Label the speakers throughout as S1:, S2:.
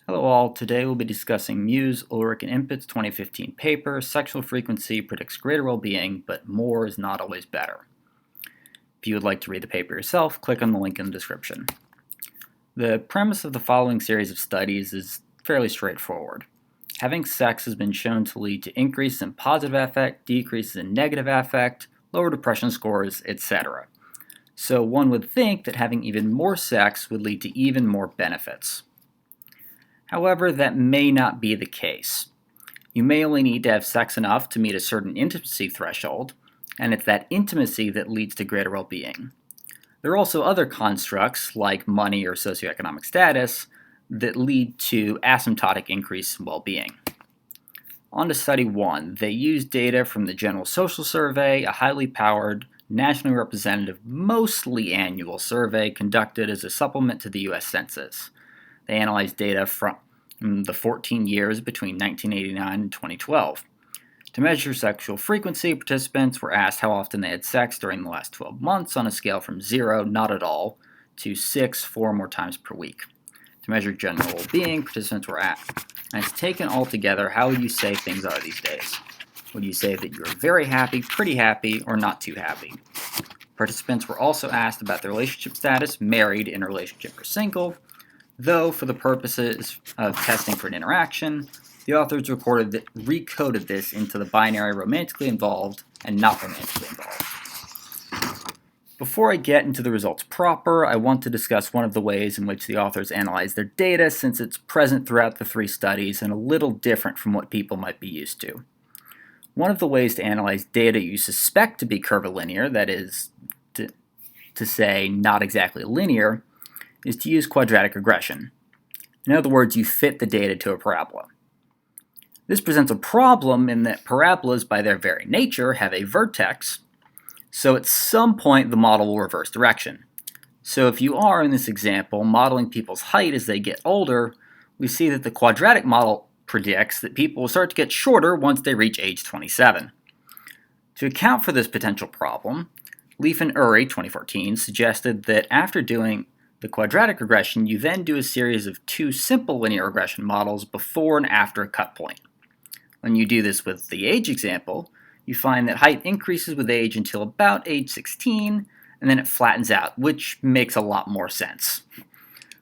S1: Hello all, today we'll be discussing Muise, Ulrich, and Impett's 2015 paper, Sexual Frequency Predicts Greater Well-Being, but More is Not Always Better. If you would like to read the paper yourself, click on the link in the description. The premise of the following series of studies is fairly straightforward. Having sex has been shown to lead to increases in positive affect, decreases in negative affect, lower depression scores, etc. So one would think that having even more sex would lead to even more benefits. However, that may not be the case. You may only need to have sex enough to meet a certain intimacy threshold, and it's that intimacy that leads to greater well-being. There are also other constructs, like money or socioeconomic status, that lead to asymptotic increase in well-being. On to study 1. They used data from the General Social Survey, a highly powered, nationally representative, mostly annual survey conducted as a supplement to the U.S. Census. They analyzed data from the 14 years between 1989 and 2012. To measure sexual frequency, participants were asked how often they had sex during the last 12 months on a scale from 0, not at all, to 6, 4 or more times per week. To measure general well-being, participants were asked, taken all together, how would you say things are these days? Would you say that you're very happy, pretty happy, or not too happy? Participants were also asked about their relationship status, married, in a relationship, or single, though for the purposes of testing for an interaction, the authors recoded this into the binary romantically involved and not romantically involved. Before I get into the results proper, I want to discuss one of the ways in which the authors analyze their data, since it's present throughout the 3 studies and a little different from what people might be used to. One of the ways to analyze data you suspect to be curvilinear, that is, to say not exactly linear, is to use quadratic regression. In other words, you fit the data to a parabola. This presents a problem in that parabolas, by their very nature, have a vertex, so at some point the model will reverse direction. So if you are, in this example, modeling people's height as they get older, we see that the quadratic model predicts that people will start to get shorter once they reach age 27. To account for this potential problem, Leaf and Urey, 2014, suggested that after doing the quadratic regression, you then do a series of 2 simple linear regression models before and after a cut point. When you do this with the age example, you find that height increases with age until about age 16, and then it flattens out, which makes a lot more sense.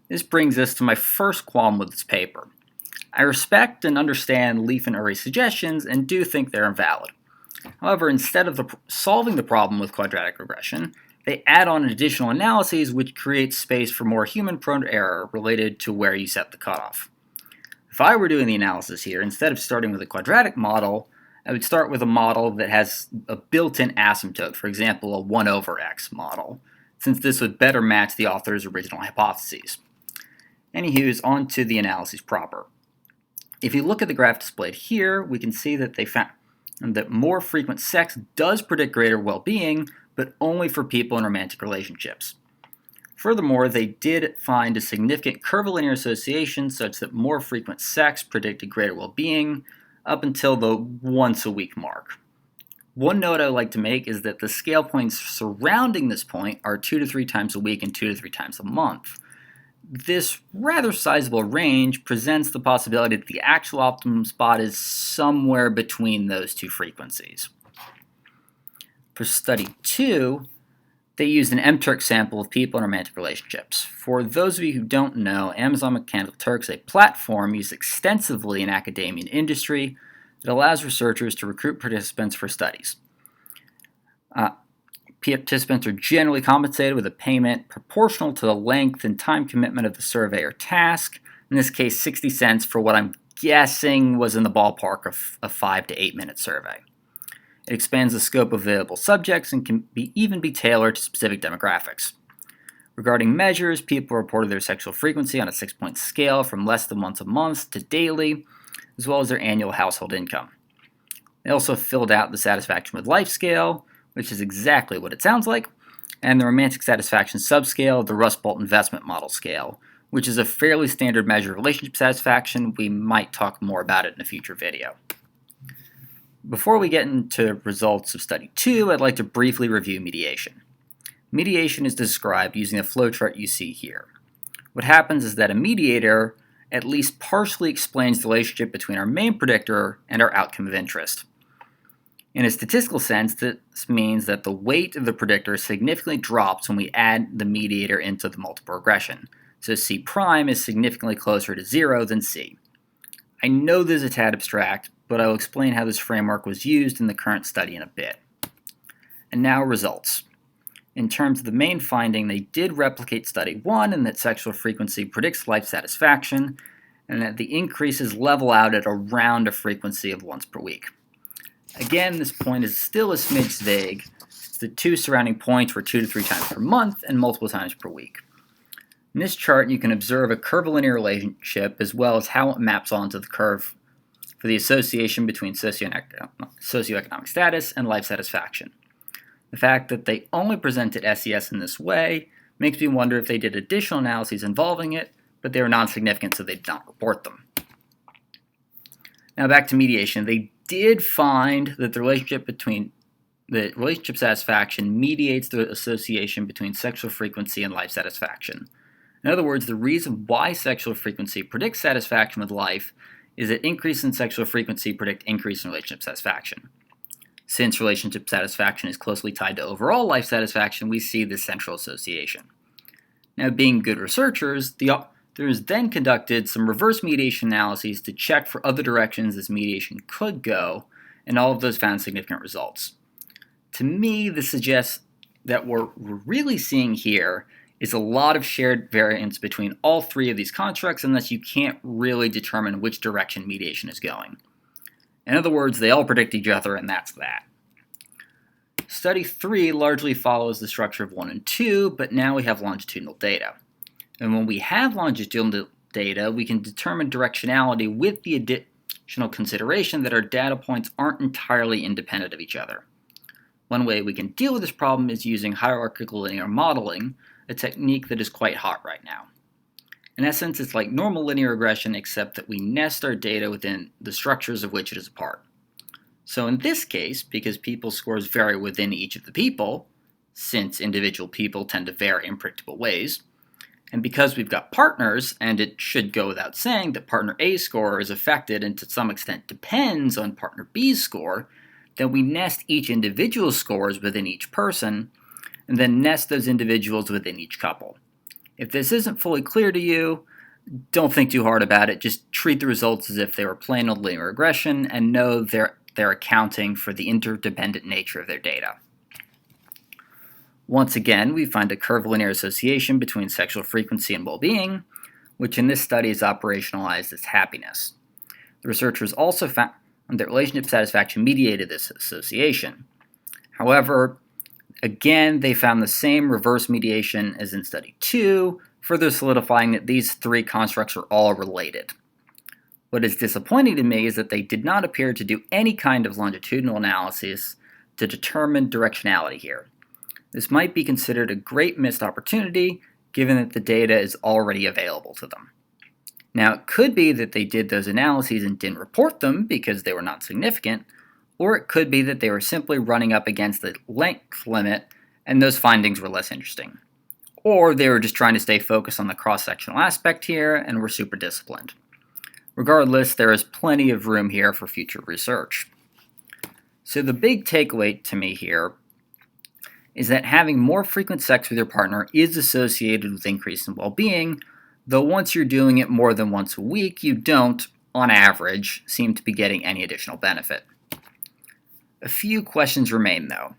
S1: This brings us to my first qualm with this paper. I respect and understand Leaf and Urey's suggestions and do think they're invalid. However, instead of solving the problem with quadratic regression, they add on additional analyses which create space for more human-prone error related to where you set the cutoff. If I were doing the analysis here, instead of starting with a quadratic model, I would start with a model that has a built-in asymptote, for example, a 1 over x model, since this would better match the author's original hypotheses. Anywho, on to the analyses proper. If you look at the graph displayed here, we can see that they found that more frequent sex does predict greater well-being, but only for people in romantic relationships. Furthermore, they did find a significant curvilinear association such that more frequent sex predicted greater well-being up until the once-a-week mark. One note I would like to make is that the scale points surrounding this point are 2 to 3 times a week and 2 to 3 times a month. This rather sizable range presents the possibility that the actual optimum spot is somewhere between those 2 frequencies. For study 2, they used an M-Turk sample of people in romantic relationships. For those of you who don't know, Amazon Mechanical Turk is a platform used extensively in academia and industry that allows researchers to recruit participants for studies. Participants are generally compensated with a payment proportional to the length and time commitment of the survey or task, in this case 60 cents for what I'm guessing was in the ballpark of a 5 to 8 minute survey. It expands the scope of available subjects and can even be tailored to specific demographics. Regarding measures, people reported their sexual frequency on a 6-point scale from less than once a month to daily, as well as their annual household income. They also filled out the satisfaction with life scale, which is exactly what it sounds like, and the romantic satisfaction subscale, the Rust Bolt investment model scale, which is a fairly standard measure of relationship satisfaction. We might talk more about it in a future video. Before we get into results of study 2, I'd like to briefly review mediation. Mediation is described using the flowchart you see here. What happens is that a mediator at least partially explains the relationship between our main predictor and our outcome of interest. In a statistical sense, this means that the weight of the predictor significantly drops when we add the mediator into the multiple regression. So C prime is significantly closer to 0 than C. I know this is a tad abstract, but I will explain how this framework was used in the current study in a bit. And now results. In terms of the main finding, they did replicate study 1 in that sexual frequency predicts life satisfaction, and that the increases level out at around a frequency of once per week. Again, this point is still a smidge vague. The two surrounding points were 2 to 3 times per month and multiple times per week. In this chart, you can observe a curvilinear relationship as well as how it maps onto the curve for the association between socioeconomic status and life satisfaction. The fact that they only presented SES in this way makes me wonder if they did additional analyses involving it, but they were non-significant, so they did not report them. Now back to mediation. They did find that the relationship satisfaction mediates the association between sexual frequency and life satisfaction. In other words, the reason why sexual frequency predicts satisfaction with life is that increase in sexual frequency predict increase in relationship satisfaction. Since relationship satisfaction is closely tied to overall life satisfaction, we see this central association. Now, being good researchers, the authors then conducted some reverse mediation analyses to check for other directions this mediation could go, and all of those found significant results. To me, this suggests that what we're really seeing here is a lot of shared variance between all three of these constructs, and thus you can't really determine which direction mediation is going. In other words, they all predict each other, and that's that. Study 3 largely follows the structure of 1 and 2, but now we have longitudinal data. And when we have longitudinal data, we can determine directionality with the additional consideration that our data points aren't entirely independent of each other. One way we can deal with this problem is using hierarchical linear modeling, a technique that is quite hot right now. In essence, it's like normal linear regression, except that we nest our data within the structures of which it is a part. So in this case, because people scores vary within each of the people, since individual people tend to vary in predictable ways, and because we've got partners, and it should go without saying that partner A's score is affected and to some extent depends on partner B's score, then we nest each individual's scores within each person, and then nest those individuals within each couple. If this isn't fully clear to you, don't think too hard about it. Just treat the results as if they were plain old linear regression and know they're accounting for the interdependent nature of their data. Once again, we find a curvilinear association between sexual frequency and well-being, which in this study is operationalized as happiness. The researchers also found that relationship satisfaction mediated this association. However, again, they found the same reverse mediation as in study 2, further solidifying that these three constructs are all related. What is disappointing to me is that they did not appear to do any kind of longitudinal analysis to determine directionality here. This might be considered a great missed opportunity, given that the data is already available to them. Now, it could be that they did those analyses and didn't report them because they were not significant, or it could be that they were simply running up against the length limit and those findings were less interesting. Or they were just trying to stay focused on the cross-sectional aspect here and were super disciplined. Regardless, there is plenty of room here for future research. So the big takeaway to me here is that having more frequent sex with your partner is associated with increase in well-being, though once you're doing it more than once a week, you don't, on average, seem to be getting any additional benefit. A few questions remain, though.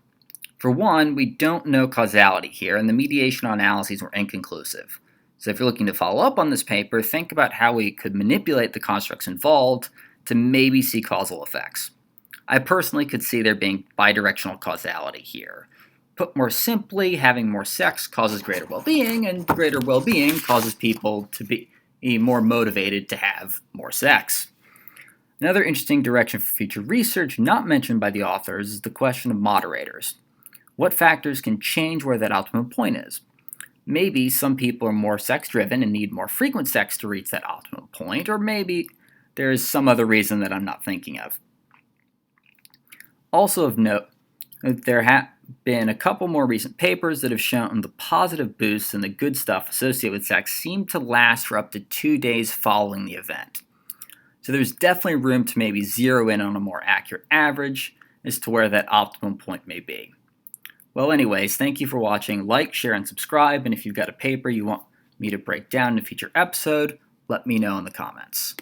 S1: For one, we don't know causality here, and the mediation analyses were inconclusive. So if you're looking to follow up on this paper, think about how we could manipulate the constructs involved to maybe see causal effects. I personally could see there being bidirectional causality here. Put more simply, having more sex causes greater well-being, and greater well-being causes people to be more motivated to have more sex. Another interesting direction for future research not mentioned by the authors is the question of moderators. What factors can change where that optimum point is? Maybe some people are more sex-driven and need more frequent sex to reach that optimum point, or maybe there is some other reason that I'm not thinking of. Also of note, there have been a couple more recent papers that have shown the positive boosts and the good stuff associated with sex seem to last for up to 2 days following the event. So there's definitely room to maybe zero in on a more accurate average as to where that optimum point may be. Well, anyways, thank you for watching. Like, share, and subscribe. And if you've got a paper you want me to break down in a future episode, let me know in the comments.